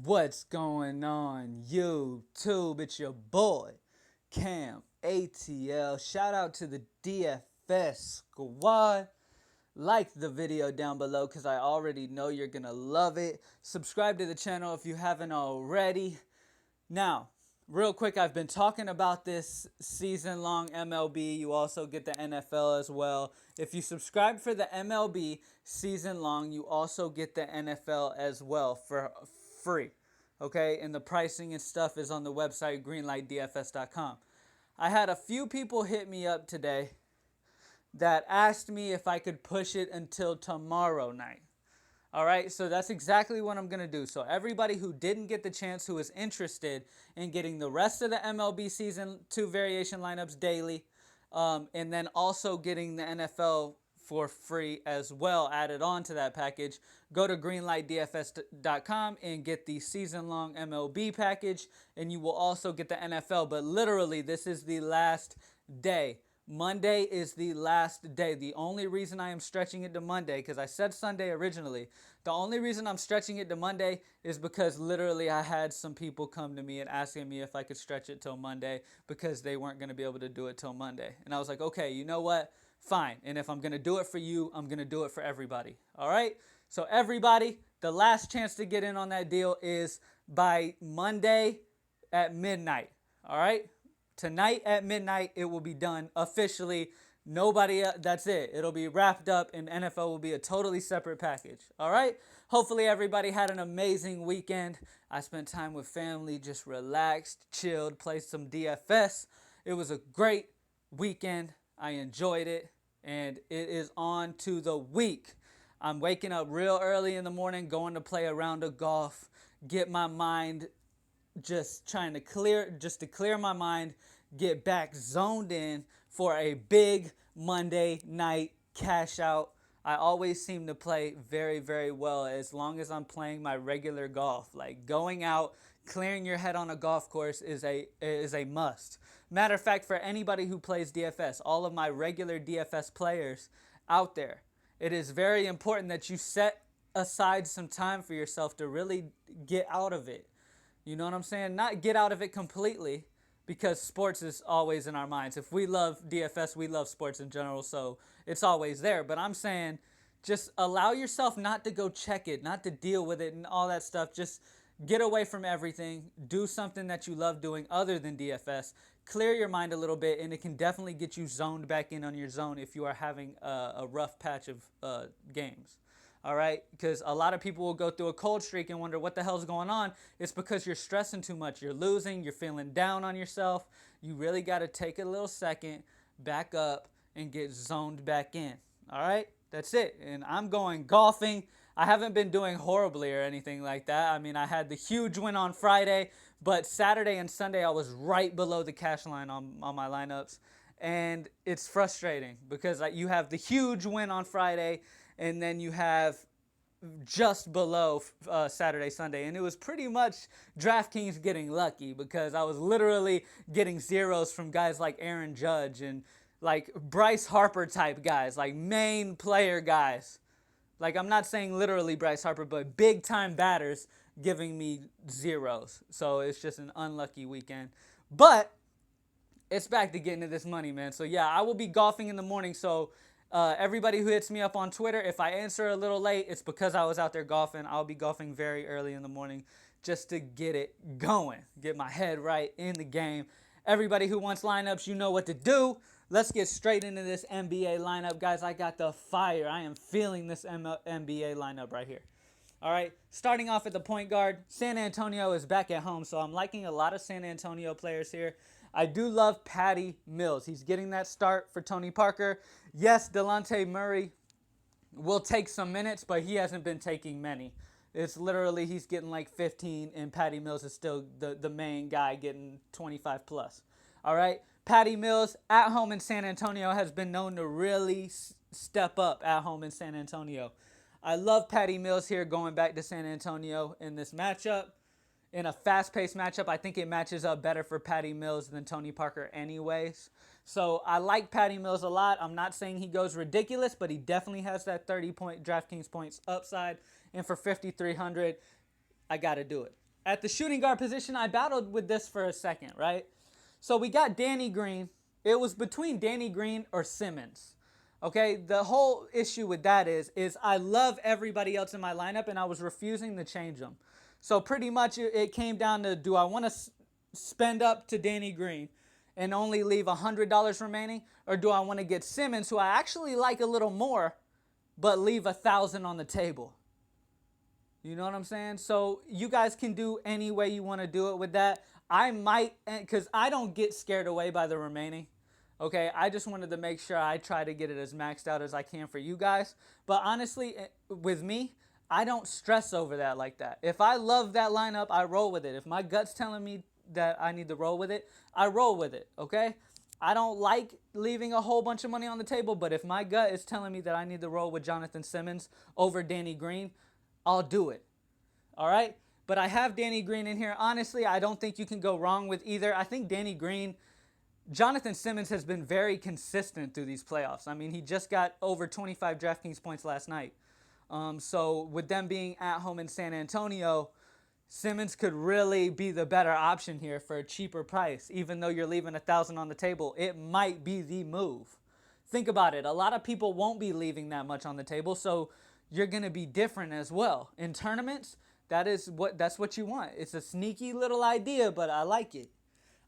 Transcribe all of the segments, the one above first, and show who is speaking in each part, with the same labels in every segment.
Speaker 1: What's going on, YouTube? It's your boy, Cam ATL. Shout out to the DFS squad. Like the video down below because I already know you're going to love it. Subscribe to the channel if you haven't already. Now, real quick, I've been talking about this season-long MLB. You also get the NFL as well. If you subscribe for the MLB season-long, you also get the NFL as well for free. Okay, and the pricing and stuff is on the website greenlightdfs.com. I had a few people hit me up today that asked me if I could push it until tomorrow night. All right, so that's exactly what I'm going to do. So everybody who didn't get the chance, who is interested in getting the rest of the MLB Season 2 variation lineups daily, and then also getting the NFL for free as well added on to that package, go to greenlightdfs.com and get the season-long MLB package, and you will also get the NFL. But literally, this is the last day. Monday is the last day. The only reason I am stretching it to Monday, because I said Sunday originally, the only reason I'm stretching it to Monday is because literally I had some people come to me and asking me if I could stretch it till Monday because they weren't going to be able to do it till Monday. And I was like, okay, you know what? Fine. And if I'm going to do it for you, I'm going to do it for everybody. All right? So everybody, the last chance to get in on that deal is by Monday at midnight. All right? Tonight at midnight, it will be done officially. Nobody, that's it. It'll be wrapped up, and NFL will be a totally separate package. All right? Hopefully, everybody had an amazing weekend. I spent time with family, just relaxed, chilled, played some DFS. It was a great weekend. I enjoyed it, and it is on to the week. I'm waking up real early in the morning, going to play a round of golf, get my mind just trying to clear my mind, get back zoned in for a big Monday night cash out. I always seem to play very, very well as long as I'm playing my regular golf. Like going out, clearing your head on a golf course is a must. Matter of fact, for anybody who plays DFS, all of my regular DFS players out there, it is very important that you set aside some time for yourself to really get out of it. You know what I'm saying? Not get out of it completely, because sports is always in our minds. If we love DFS, we love sports in general, so it's always there. But I'm saying just allow yourself not to go check it, not to deal with it and all that stuff. Just get away from everything. Do something that you love doing other than DFS. Clear your mind a little bit, and it can definitely get you zoned back in on your zone if you are having a rough patch of games. All right, because a lot of people will go through a cold streak and wonder what the hell's going on. It's because you're stressing too much. You're losing. You're feeling down on yourself. You really got to take a little second, back up, and get zoned back in. All right, that's it. And I'm going golfing. I haven't been doing horribly or anything like that. I mean, I had the huge win on Friday, but Saturday and Sunday I was right below the cash line on my lineups. And it's frustrating because you have the huge win on Friday, and then you have just below Saturday, Sunday. And it was pretty much Draftkings getting lucky because I was literally getting zeros from guys like Aaron Judge and like Bryce Harper type guys, like main player guys. Like, I'm not saying literally Bryce Harper, but big time batters giving me zeros. So it's just an unlucky weekend. But it's back to getting to this money, man. So yeah, I will be golfing in the morning. So everybody who hits me up on Twitter, if I answer a little late, it's because I was out there golfing. I'll be golfing very early in the morning just to get it going, get my head right in the game. Everybody who wants lineups, you know what to do. Let's get straight into this NBA lineup, guys. I got the fire. I am feeling this NBA lineup right here. All right, starting off at the point guard, San Antonio is back at home, so I'm liking a lot of San Antonio players here. I do love Patty Mills. He's getting that start for Tony Parker. Yes, Delonte Murray will take some minutes, but he hasn't been taking many. It's literally he's getting like 15, and Patty Mills is still the main guy getting 25 plus. All right, Patty Mills at home in San Antonio has been known to really step up at home in San Antonio. I love Patty Mills here going back to San Antonio in this matchup. In a fast-paced matchup, I think it matches up better for Patty Mills than Tony Parker anyways. So I like Patty Mills a lot. I'm not saying he goes ridiculous, but he definitely has that 30-point DraftKings points upside. And for 5,300, I got to do it. At the shooting guard position, I battled with this for a second, right? So we got Danny Green. It was between Danny Green or Simmons. Okay, the whole issue with that is I love everybody else in my lineup, and I was refusing to change them. So pretty much it came down to, do I want to spend up to Danny Green and only leave $100 remaining, or do I want to get Simmons, who I actually like a little more, but leave 1,000 on the table? You know what I'm saying? So you guys can do any way you want to do it with that. I might, because I don't get scared away by the remaining. Okay, I just wanted to make sure I try to get it as maxed out as I can for you guys. But honestly, with me, I don't stress over that like that. If I love that lineup, I roll with it. If my gut's telling me that I need to roll with it, I roll with it, okay? I don't like leaving a whole bunch of money on the table, but if my gut is telling me that I need to roll with Jonathan Simmons over Danny Green, I'll do it. All right? But I have Danny Green in here. Honestly, I don't think you can go wrong with either. I think Danny Green, Jonathan Simmons has been very consistent through these playoffs. I mean, he just got over 25 DraftKings points last night. So with them being at home in San Antonio, Simmons could really be the better option here for a cheaper price. Even though you're leaving 1,000 on the table, it might be the move. Think about it. A lot of people won't be leaving that much on the table, so you're going to be different as well. In tournaments, that's what you want. It's a sneaky little idea, but I like it.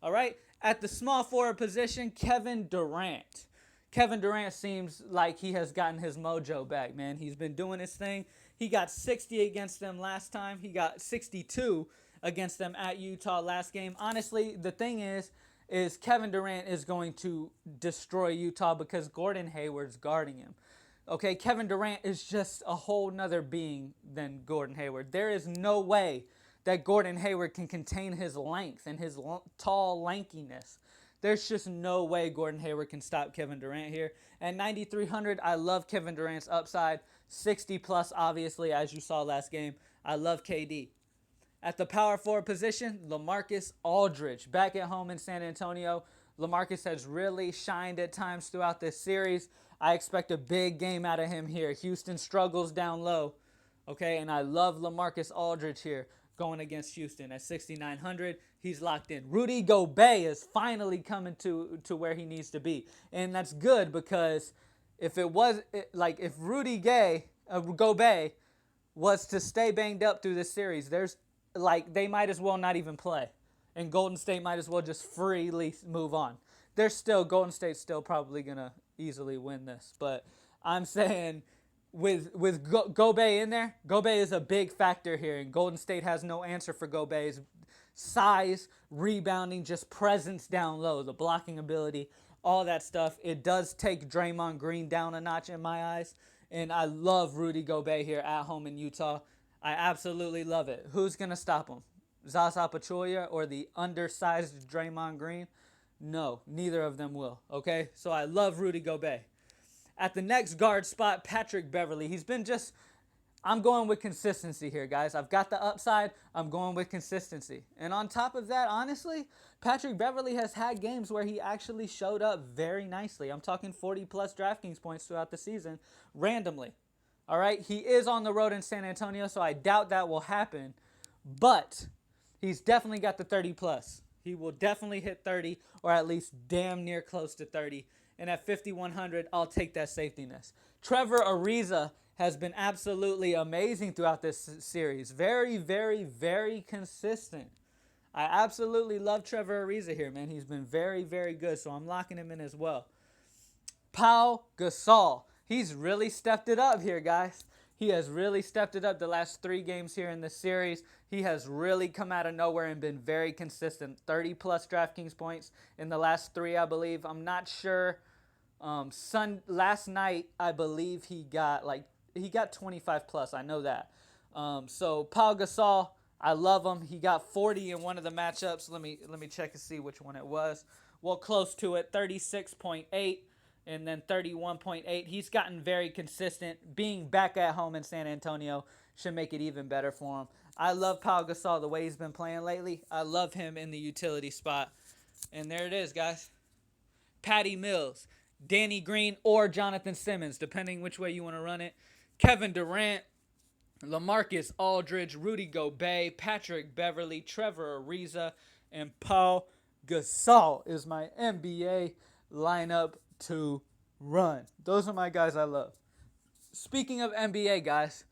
Speaker 1: All right? At the small forward position, Kevin Durant. Kevin Durant seems like he has gotten his mojo back, man. He's been doing his thing. He got 60 against them last time. He got 62 against them at Utah last game. Honestly, the thing is Kevin Durant is going to destroy Utah because Gordon Hayward's guarding him. Okay, Kevin Durant is just a whole nother being than Gordon Hayward. There is no way that Gordon Hayward can contain his length and his tall lankiness. There's just no way Gordon Hayward can stop Kevin Durant here. At 9,300, I love Kevin Durant's upside. 60 plus, obviously, as you saw last game. I love KD. At the power forward position, LaMarcus Aldridge. Back at home in San Antonio, LaMarcus has really shined at times throughout this series. I expect a big game out of him here. Houston struggles down low. Okay, and I love LaMarcus Aldridge here going against Houston at 6,900. He's locked in. Rudy Gobert is finally coming to where he needs to be. And that's good because if Rudy Gobert was to stay banged up through this series, they might as well not even play. And Golden State might as well just freely move on. Golden State's still probably going to easily win this. But I'm saying with Gobert in there, Gobert is a big factor here. And Golden State has no answer for Gobert's size, rebounding, just presence down low, the blocking ability, all that stuff. It does take Draymond Green down a notch in my eyes. And I love Rudy Gobert here at home in Utah. I absolutely love it. Who's going to stop him? Zaza Pachulia or the undersized Draymond Green? No, neither of them will, okay? So I love Rudy Gobert. At the next guard spot, Patrick Beverley. I'm going with consistency here, guys. I've got the upside. I'm going with consistency. And on top of that, honestly, Patrick Beverley has had games where he actually showed up very nicely. I'm talking 40-plus DraftKings points throughout the season randomly. All right? He is on the road in San Antonio, so I doubt that will happen. But he's definitely got the 30-plus. He will definitely hit 30 or at least damn near close to 30. And at 5,100, I'll take that safetiness. Trevor Ariza has been absolutely amazing throughout this series. Very, very, very consistent. I absolutely love Trevor Ariza here, man. He's been very, very good, so I'm locking him in as well. Pau Gasol. He's really stepped it up here, guys. He has really stepped it up the last 3 games here in this series. He has really come out of nowhere and been very consistent. 30-plus DraftKings points in the last 3, I believe. I'm not sure. Last night, I believe he got 25-plus. I know that. So Pau Gasol, I love him. He got 40 in one of the matchups. Let me check and see which one it was. Well, close to it, 36.8. And then 31.8. He's gotten very consistent. Being back at home in San Antonio should make it even better for him. I love Pau Gasol the way he's been playing lately. I love him in the utility spot. And there it is, guys. Patty Mills, Danny Green, or Jonathan Simmons, depending which way you want to run it. Kevin Durant. LaMarcus Aldridge, Rudy Gobert, Patrick Beverly, Trevor Ariza, and Paul Gasol is my NBA lineup to run. Those are my guys I love. Speaking of NBA guys,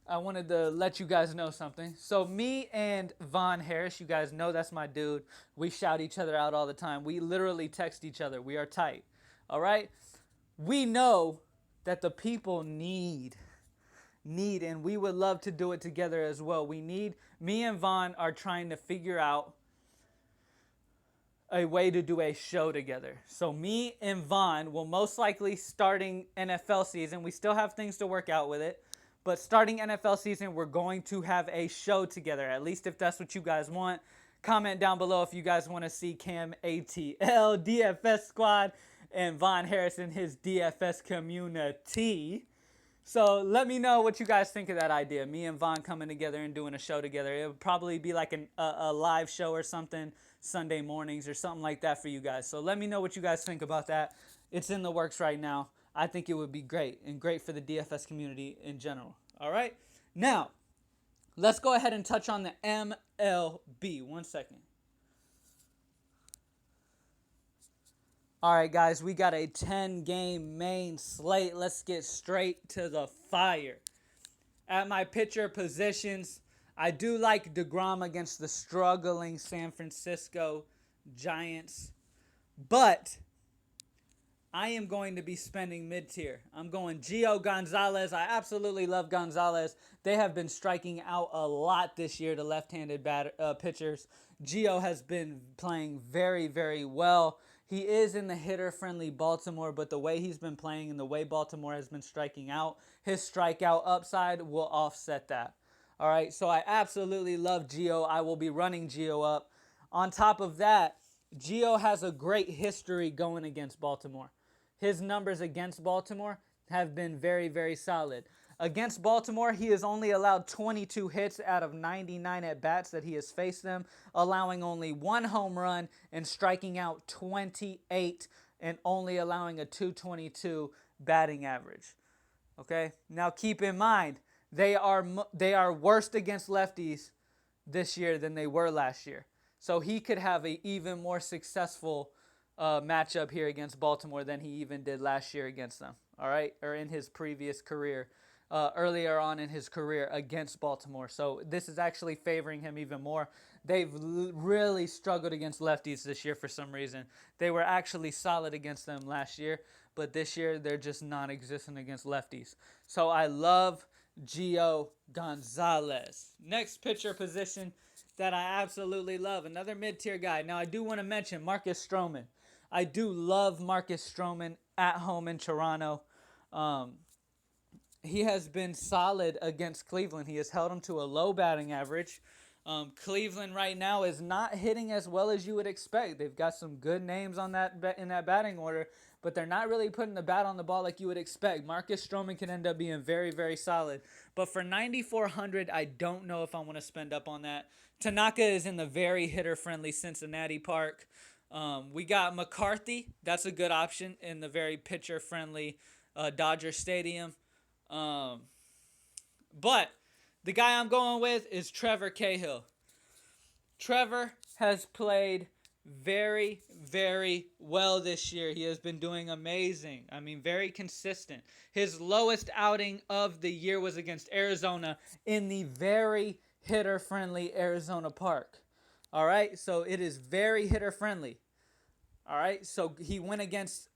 Speaker 1: I wanted to let you guys know something. So me and Von Harris, you guys know that's my dude. We shout each other out all the time. We literally text each other. We are tight. All right? We know that the people need, and we would love to do it together as well. Me and Von are trying to figure out a way to do a show together. So me and Von will most likely, starting NFL season, we still have things to work out with it, but starting NFL season, we're going to have a show together, at least if that's what you guys want. Comment down below if you guys want to see Cam ATL, DFS squad, and Von Harris and his DFS community. So let me know what you guys think of that idea. Me and Von coming together and doing a show together. It would probably be like a live show or something, Sunday mornings or something like that for you guys. So let me know what you guys think about that. It's in the works right now. I think it would be great, and great for the DFS community in general. All right? Now, let's go ahead and touch on the MLB. 1 second. All right, guys, we got a 10-game main slate. Let's get straight to the fire. At my pitcher positions, I do like DeGrom against the struggling San Francisco Giants, but I am going to be spending mid-tier. I'm going Gio Gonzalez. I absolutely love Gonzalez. They have been striking out a lot this year to left-handed pitchers. Gio has been playing very, very well. He is in the hitter-friendly Baltimore, but the way he's been playing and the way Baltimore has been striking out, his strikeout upside will offset that. All right, so I absolutely love Gio. I will be running Gio up. On top of that, Gio has a great history going against Baltimore. His numbers against Baltimore have been very, very solid. Against Baltimore, he has only allowed 22 hits out of 99 at-bats that he has faced them, allowing only 1 home run and striking out 28 and only allowing a 222 batting average. Okay? Now keep in mind, they are worse against lefties this year than they were last year. So he could have an even more successful matchup here against Baltimore than he even did last year against them. All right? Or in his previous career. Earlier on in his career against Baltimore. So this is actually favoring him even more. They've really struggled against lefties this year for some reason. They were actually solid against them last year, but this year they're just non-existent against lefties. So I love Gio Gonzalez. Next pitcher position that I absolutely love, another mid-tier guy. Now I do want to mention Marcus Stroman. I do love Marcus Stroman at home in Toronto. He has been solid against Cleveland. He has held them to a low batting average. Cleveland right now is not hitting as well as you would expect. They've got some good names on in that batting order, but they're not really putting the bat on the ball like you would expect. Marcus Stroman can end up being very, very solid. But for 9,400, I don't know if I want to spend up on that. Tanaka is in the very hitter-friendly Cincinnati Park. We got McCarthy. That's a good option in the very pitcher-friendly Dodger Stadium. But the guy I'm going with is Trevor Cahill. Trevor has played very, very well this year. He has been doing amazing. I mean, very consistent. His lowest outing of the year was against Arizona in the very hitter-friendly Arizona Park. All right, so it is very hitter-friendly. All right, so he went against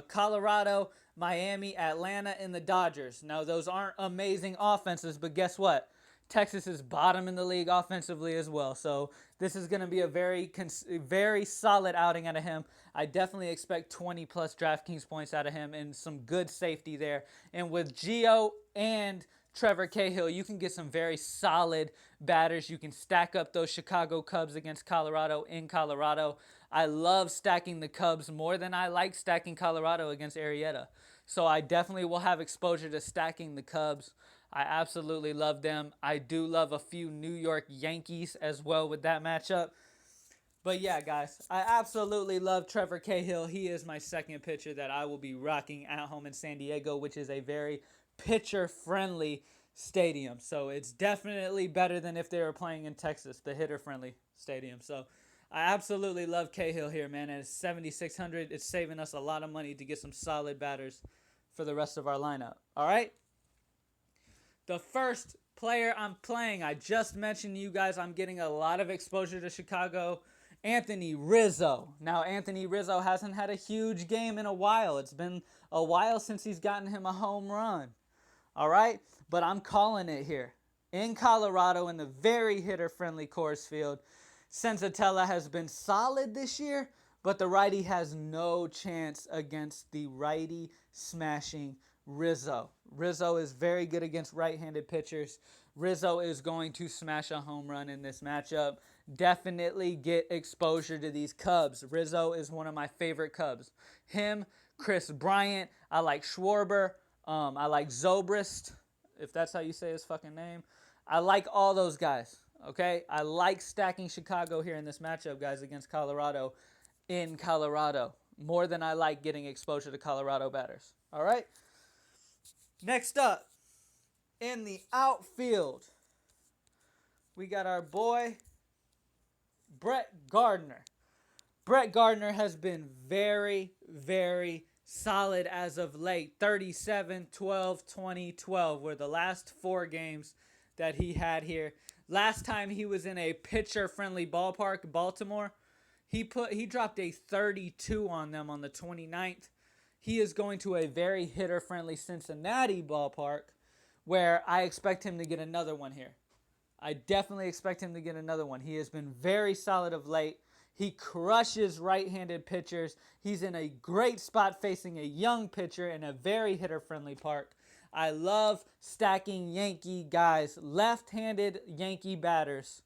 Speaker 1: Colorado, Miami, Atlanta, and the Dodgers. Now, those aren't amazing offenses, but guess what? Texas is bottom in the league offensively as well. So this is going to be a very solid outing out of him. I definitely expect 20-plus Draftkings points out of him and some good safety there. And with Gio and Trevor Cahill, you can get some very solid batters. You can stack up those Chicago Cubs against Colorado in Colorado. I love stacking the Cubs more than I like stacking Colorado against Arrieta. So I definitely will have exposure to stacking the Cubs. I absolutely love them. I do love a few New York Yankees as well with that matchup. But yeah, guys, I absolutely love Trevor Cahill. He is my second pitcher that I will be rocking at home in San Diego, which is a very pitcher-friendly stadium. So it's definitely better than if they were playing in Texas, the hitter-friendly stadium. So I absolutely love Cahill here, man. At 7,600, it's saving us a lot of money to get some solid batters for the rest of our lineup. All right? The first player I'm playing, I just mentioned to you guys, I'm getting a lot of exposure to Chicago. Anthony Rizzo. Now, Anthony Rizzo hasn't had a huge game in a while. It's been a while since he's gotten him a home run. All right? But I'm calling it here. In Colorado, in the very hitter-friendly Coors Field, Senzatella has been solid this year, but the righty has no chance against the righty smashing Rizzo. Rizzo is very good against right-handed pitchers. Rizzo is going to smash a home run in this matchup. Definitely get exposure to these Cubs. Rizzo is one of my favorite Cubs. Him, Chris Bryant, I like Schwarber, I like Zobrist, if that's how you say his fucking name. I like all those guys, okay? I like stacking Chicago here in this matchup, guys, against Colorado in Colorado, more than I like getting exposure to Colorado batters, all right? Next up, in the outfield, we got our boy, Brett Gardner. Brett Gardner has been very, very solid as of late. 37, 12, 20, 12 were the last 4 games that he had here. Last time he was in a pitcher-friendly ballpark, Baltimore, he dropped a 32 on them on the 29th. He is going to a very hitter-friendly Cincinnati ballpark where I expect him to get another one here. I definitely expect him to get another one. He has been very solid of late. He crushes right-handed pitchers. He's in a great spot facing a young pitcher in a very hitter-friendly park. I love stacking Yankee guys, left-handed Yankee batters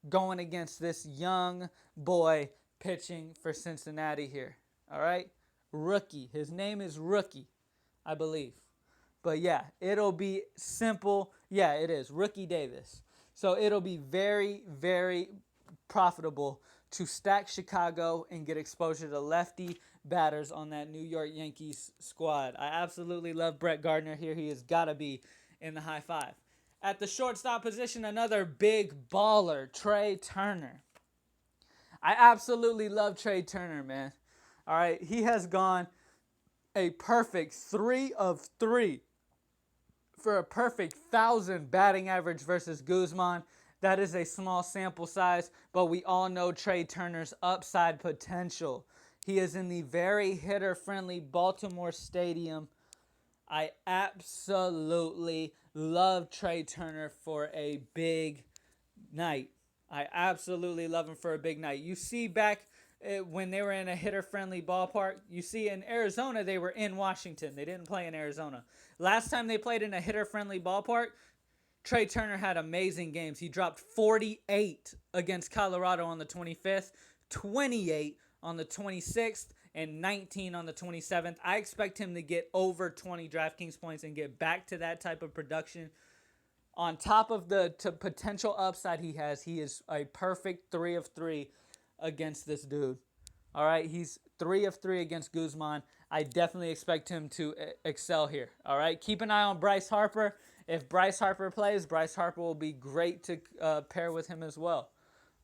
Speaker 1: going against this young boy pitching for Cincinnati here. All right? Rookie. His name is Rookie, I believe. But yeah, it'll be simple. Yeah, it is. Rookie Davis. So it'll be very, very profitable to stack Chicago and get exposure to lefty batters on that New York Yankees squad. I absolutely love Brett Gardner here. He has got to be in the high 5. At the shortstop position, another big baller, Trey Turner. I absolutely love Trey Turner, man. All right, he has gone a perfect 3 of 3 for a perfect 1,000 batting average versus Guzman. That is a small sample size, but we all know Trey Turner's upside potential. He is in the very hitter-friendly Baltimore Stadium. I absolutely love Trey Turner for a big night. I absolutely love him for a big night. You see back when they were in a hitter-friendly ballpark, you see in Arizona, they were in Washington. They didn't play in Arizona. Last time they played in a hitter-friendly ballpark, Trey Turner had amazing games. He dropped 48 against Colorado on the 25th, 28 on the 26th, and 19 on the 27th. I expect him to get over 20 Draftkings points and get back to that type of production. On top of the potential upside he has, he is a perfect 3 of 3 against this dude. All right, he's 3 of 3 against Guzman. I definitely expect him to excel here. All right, keep an eye on Bryce Harper. If Bryce Harper plays, Bryce Harper will be great to pair with him as well.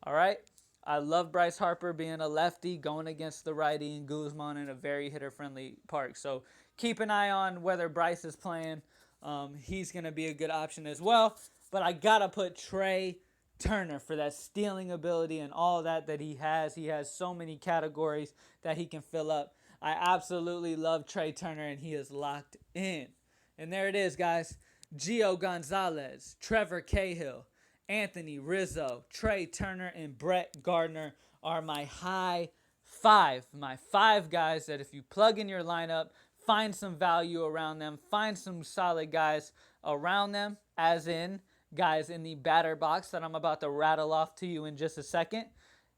Speaker 1: All right, I love Bryce Harper being a lefty going against the righty and Guzman in a very hitter-friendly park. So keep an eye on whether Bryce is playing. He's going to be a good option as well. But I got to put Trey Turner for that stealing ability and all that he has. He has so many categories that he can fill up. I absolutely love Trey Turner, and he is locked in. And there it is, guys. Gio Gonzalez, Trevor Cahill, Anthony Rizzo, Trey Turner, and Brett Gardner are my high 5. My 5 guys that if you plug in your lineup, find some value around them, find some solid guys around them, as in guys in the batter box that I'm about to rattle off to you in just a second,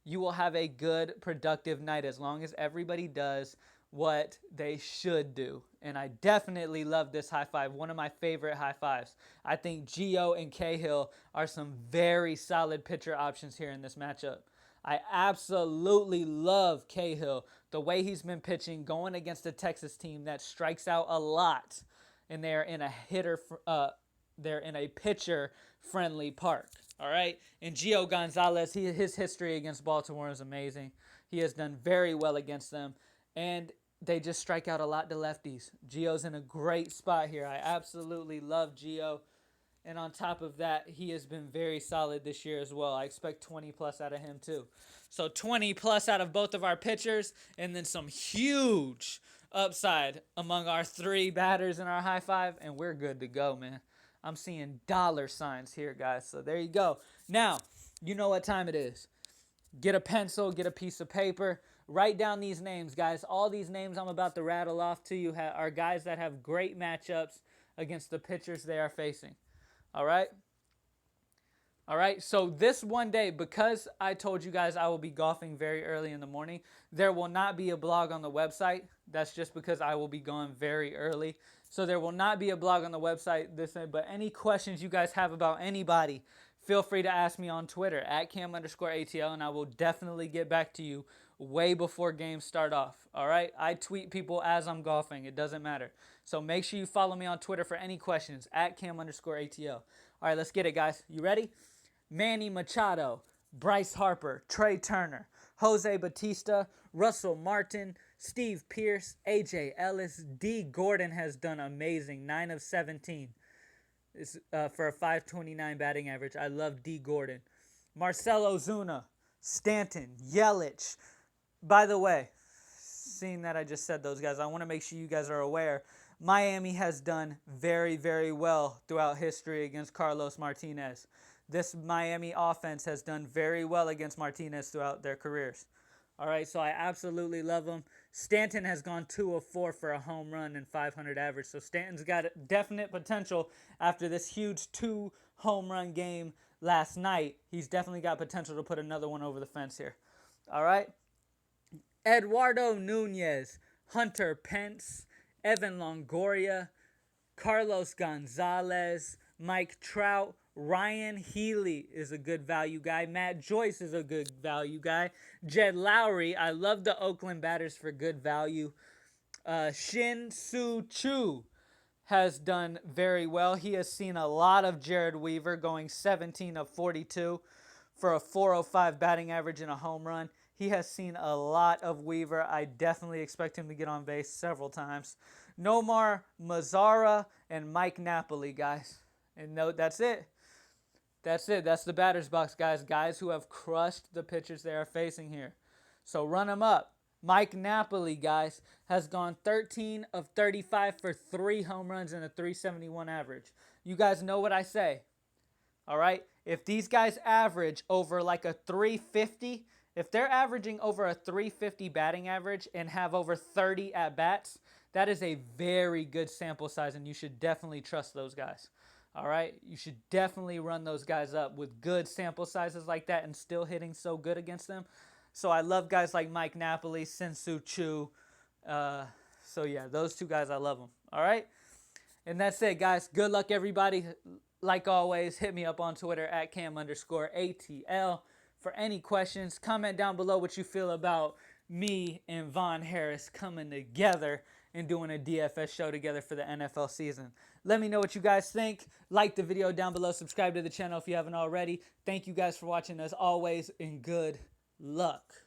Speaker 1: you will have a good, productive night as long as everybody does what they should do. And I definitely love this high 5, one of my favorite high 5s. I think Gio and Cahill are some very solid pitcher options here in this matchup. I absolutely love Cahill, the way he's been pitching, going against a Texas team that strikes out a lot, and they're in a they're in a pitcher-friendly park. All right, and Gio Gonzalez, his history against Baltimore is amazing. He has done very well against them, and they just strike out a lot to lefties. Gio's in a great spot here. I absolutely love Gio. And on top of that, he has been very solid this year as well. I expect 20 plus out of him too. So 20 plus out of both of our pitchers, and then some huge upside among our three batters in our high five, and we're good to go, man. I'm seeing dollar signs here, guys. So there you go. Now, you know what time it is. Get a pencil, get a piece of paper, write down these names, guys. All these names I'm about to rattle off to you are guys that have great matchups against the pitchers they are facing. All right? All right, so this one day, because I told you guys I will be golfing very early in the morning, there will not be a blog on the website. That's just because I will be going very early. So there will not be a blog on the website this day, but any questions you guys have about anybody, feel free to ask me on Twitter, at @cam_ATL, and I will definitely get back to you way before games start off. All right, I tweet people as I'm golfing. It doesn't matter. So make sure you follow me on Twitter for any questions, at @cam_ATL. All right, let's get it, guys. You ready? Manny Machado, Bryce Harper, Trey Turner, Jose Bautista, Russell Martin, Steve Pearce, AJ Ellis, D. Gordon has done amazing, 9 of 17 for a 529 batting average. I love D. Gordon. Marcell Ozuna, Stanton, Yelich. By the way, seeing that I just said those guys, I want to make sure you guys are aware, Miami has done very, very well throughout history against Carlos Martinez. This Miami offense has done very well against Martinez throughout their careers. All right, so I absolutely love him. Stanton has gone 2 of 4 for a home run and 500 average. So Stanton's got definite potential after this huge 2 home run game last night. He's definitely got potential to put another one over the fence here. All right. Eduardo Nunez, Hunter Pence, Evan Longoria, Carlos Gonzalez, Mike Trout, Ryan Healy is a good value guy. Matt Joyce is a good value guy. Jed Lowry, I love the Oakland batters for good value. Shin Soo Choo has done very well. He has seen a lot of Jared Weaver, going 17 of 42 for a 405 batting average and a home run. He has seen a lot of Weaver. I definitely expect him to get on base several times. Nomar Mazara and Mike Napoli, guys. And no, that's it. That's it. That's the batter's box, guys. Guys who have crushed the pitchers they are facing here. So run them up. Mike Napoli, guys, has gone 13 of 35 for 3 home runs and a 371 average. You guys know what I say. All right? If these guys average over like a 350, if they're averaging over a 350 batting average and have over 30 at-bats, that is a very good sample size, and you should definitely trust those guys. All right, you should definitely run those guys up with good sample sizes like that and still hitting so good against them. So I love guys like Mike Napoli, Shin-Soo Choo. So yeah, those 2 guys, I love them. All right, and that's it, guys. Good luck, everybody. Like always, hit me up on Twitter at @cam_ATL for any questions. Comment down below what you feel about me and Von Harris coming together and doing a DFS show together for the NFL season. Let me know what you guys think. Like the video down below. Subscribe to the channel if you haven't already. Thank you guys for watching as always, and good luck.